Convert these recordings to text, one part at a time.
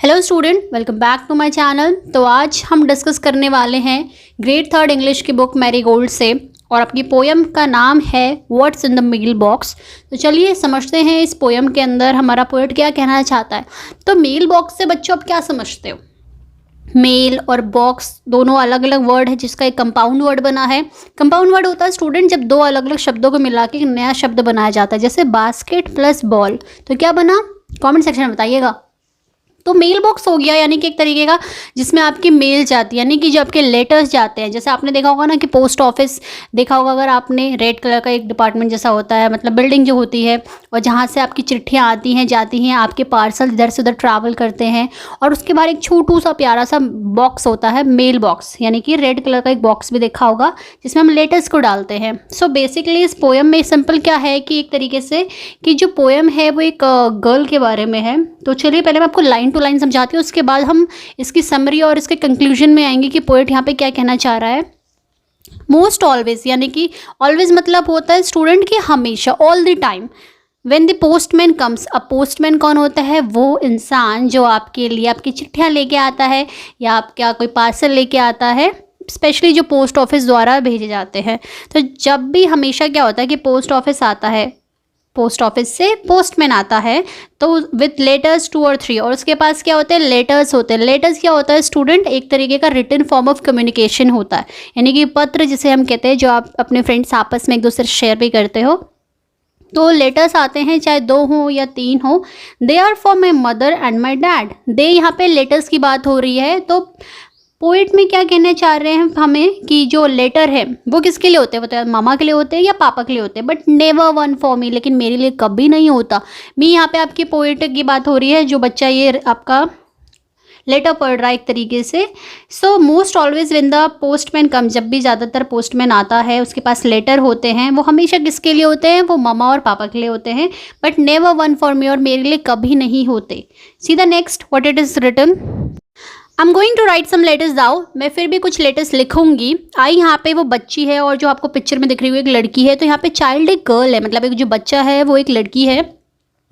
Hello student, welcome back to my channel. तो आज हम डिस्कस करने वाले हैं ग्रेड 3 इंग्लिश की बुक मैरीगोल्ड से, और आपकी पोयम का नाम है what's in the mail box. तो चलिए समझते हैं इस पोयम के अंदर हमारा पोएट क्या कहना चाहता है। तो मेल बॉक्स से बच्चों आप क्या समझते हो? मेल और बॉक्स दोनों अलग अलग वर्ड है जिसका एक कंपाउंड वर्ड बना है। कंपाउंड वर्ड होता है स्टूडेंट जब दो अलग अलग शब्दों को मिला के एक नया शब्द बनाया जाता है, जैसे बास्केट प्लस बॉल। तो क्या बना? कमेंट सेक्शन में बताइएगा। तो मेल बॉक्स हो गया यानी कि एक तरीके का जिसमें आपकी मेल जाती है, यानी कि जो आपके लेटर्स जाते हैं। जैसे आपने देखा होगा ना कि पोस्ट ऑफिस देखा होगा, अगर आपने रेड कलर का एक डिपार्टमेंट जैसा होता है, मतलब बिल्डिंग जो होती है, और जहाँ से आपकी चिट्ठियाँ आती हैं जाती हैं, आपके पार्सल इधर से उधर ट्रैवल करते हैं, और उसके बाद एक छोटू सा प्यारा सा बॉक्स होता है मेल बॉक्स, यानी कि रेड कलर का एक बॉक्स भी देखा होगा जिसमें हम लेटर्स को डालते हैं। सो बेसिकली इस पोएम में सिंपल क्या है कि एक तरीके से कि जो पोएम है वो एक गर्ल के बारे में है। तो चलिए पहले मैं आपको लाइन टू लाइन समझाती हूँ, उसके बाद हम इसकी समरी और इसके कंक्लूजन में आएंगे कि पोएट यहाँ पे क्या कहना चाह रहा है। मोस्ट ऑलवेज, यानी कि ऑलवेज मतलब होता है स्टूडेंट कि हमेशा, all the time. When the postman comes, अब पोस्टमैन कौन होता है? वो इंसान जो आपके लिए आपकी चिट्ठियाँ लेके आता है या आपका कोई पार्सल लेके आता है, स्पेशली जो पोस्ट ऑफिस द्वारा भेजे जाते हैं। तो जब भी हमेशा क्या होता है कि पोस्ट ऑफिस आता है, पोस्ट ऑफिस से पोस्टमैन आता है, तो विथ लेटर्स 2 और 3, और उसके पास क्या होते हैं? लेटर्स होते हैं। लेटर्स क्या होता है स्टूडेंट? एक तरीके का रिटन फॉर्म ऑफ कम्युनिकेशन होता है, यानी कि पत्र जिसे हम कहते हैं, जो आप अपने फ्रेंड्स आपस में एक दूसरे से शेयर भी करते हो। तो लेटर्स आते हैं चाहे 2 हो या 3 हो। They are for my mother and my dad. दे यहाँ पे लेटर्स की बात हो रही है। तो पोइट में क्या कहना चाह रहे हैं हमें कि जो लेटर है वो किसके लिए होते हैं? वो तो मामा के लिए होते हैं या पापा के लिए होते हैं, बट नेवर वन फॉर मी, लेकिन मेरे लिए कभी नहीं होता। मी यहाँ पे आपकी पोइट की बात हो रही है, जो बच्चा ये आपका लेटर पढ़ रहा है एक तरीके से। So most always when the postman come, जब भी ज़्यादातर पोस्टमैन आता है उसके पास लेटर होते हैं, वो हमेशा किसके लिए होते हैं? वो मामा और पापा के लिए होते हैं, but never one for me, और मेरे लिए कभी नहीं होते। See the next what it is written. I am going to write some letters down. मैं फिर भी कुछ लेटर्स लिखूंगी। आई यहाँ पे वो बच्ची है, और जो आपको पिक्चर में दिख रही हुई एक लड़की है। तो यहाँ पे चाइल्ड एक गर्ल है, मतलब एक जो बच्चा है वो एक लड़की है।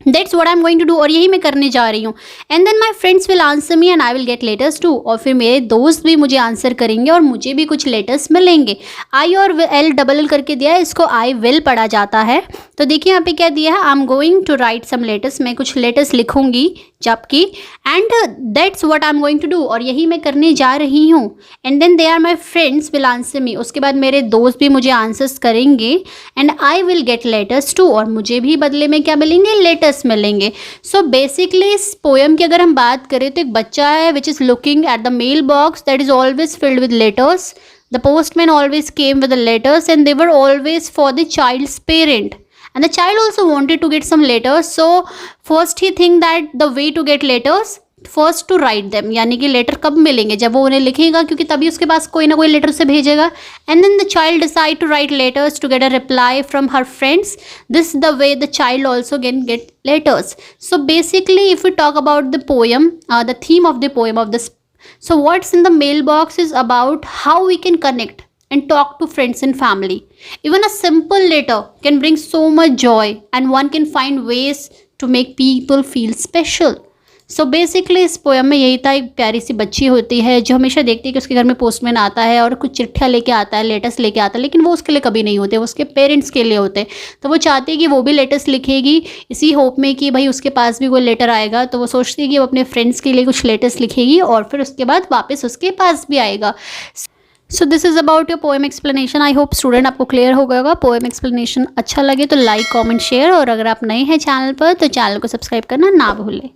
That's what I am going to do, और यही मैं करने जा रही हूँ। And then my friends will answer me and I will get letters too, और फिर मेरे दोस्त भी मुझे आंसर करेंगे और मुझे भी कुछ लेटर्स मिलेंगे। आई और एल डबल एल करके दिया है, इसको आई विल पढ़ा जाता है। तो देखिए यहाँ पे क्या दिया है, I am going to write some letters, मैं कुछ लेटर्स लिखूंगी जबकि, and that's what I am going to do, और यही मैं करने जा रही हूँ। And then they are my friends will answer me, उसके बाद मेरे दोस्त भी मुझे आंसर्स करेंगे। And I will get letters too, और मुझे भी बदले में क्या मिलेंगे? लेटर्स मिलेंगे। सो बेसिकली इस पोएम की अगर हम बात करें तो एक बच्चा है which is looking at the mail box that is always filled with letters. The postman always came with the letters and they were always for the child's parent, and the child also wanted to get some letters. So first he think that the way to get letters, first to write them, यानी कि letter कब मिलेंगे? जब वो उन्हें लिखेगा, क्योंकि तभी उसके पास कोई ना कोई लेटर से भेजेगा। And then the child decide to write letters to get a reply from her friends. This the way the child also can get letters. So basically if you talk about the poem, the theme of the poem of this, so what's in the mailbox is about how we can connect and talk to friends and family. Even a simple letter can bring so much joy, and one can find ways to make people feel special. So basically इस poem में यही था। एक प्यारी सी बच्ची होती है जो हमेशा देखती है कि उसके घर में पोस्टमैन आता है और कुछ चिट्ठियाँ लेके आता है, लेटर्स लेके आता है, लेकिन वो उसके लिए कभी नहीं होते, वो उसके पेरेंट्स के लिए होते। तो वो चाहती है कि वो भी लेटर्स लिखेगी इसी होप में कि भाई उसके पास भी कोई लेटर आएगा। तो वो सोचती है कि वो अपने फ्रेंड्स के लिए कुछ लेटर्स लिखेगी और फिर उसके बाद वापस उसके पास भी आएगा। So this is about your poem explanation. I hope student आपको क्लियर हो गया होगा। पोएम एक्सप्लेनेशन अच्छा लगे तो लाइक, कॉमेंट, शेयर, और अगर आप नए हैं चैनल पर तो चैनल को सब्सक्राइब करना ना भूलें।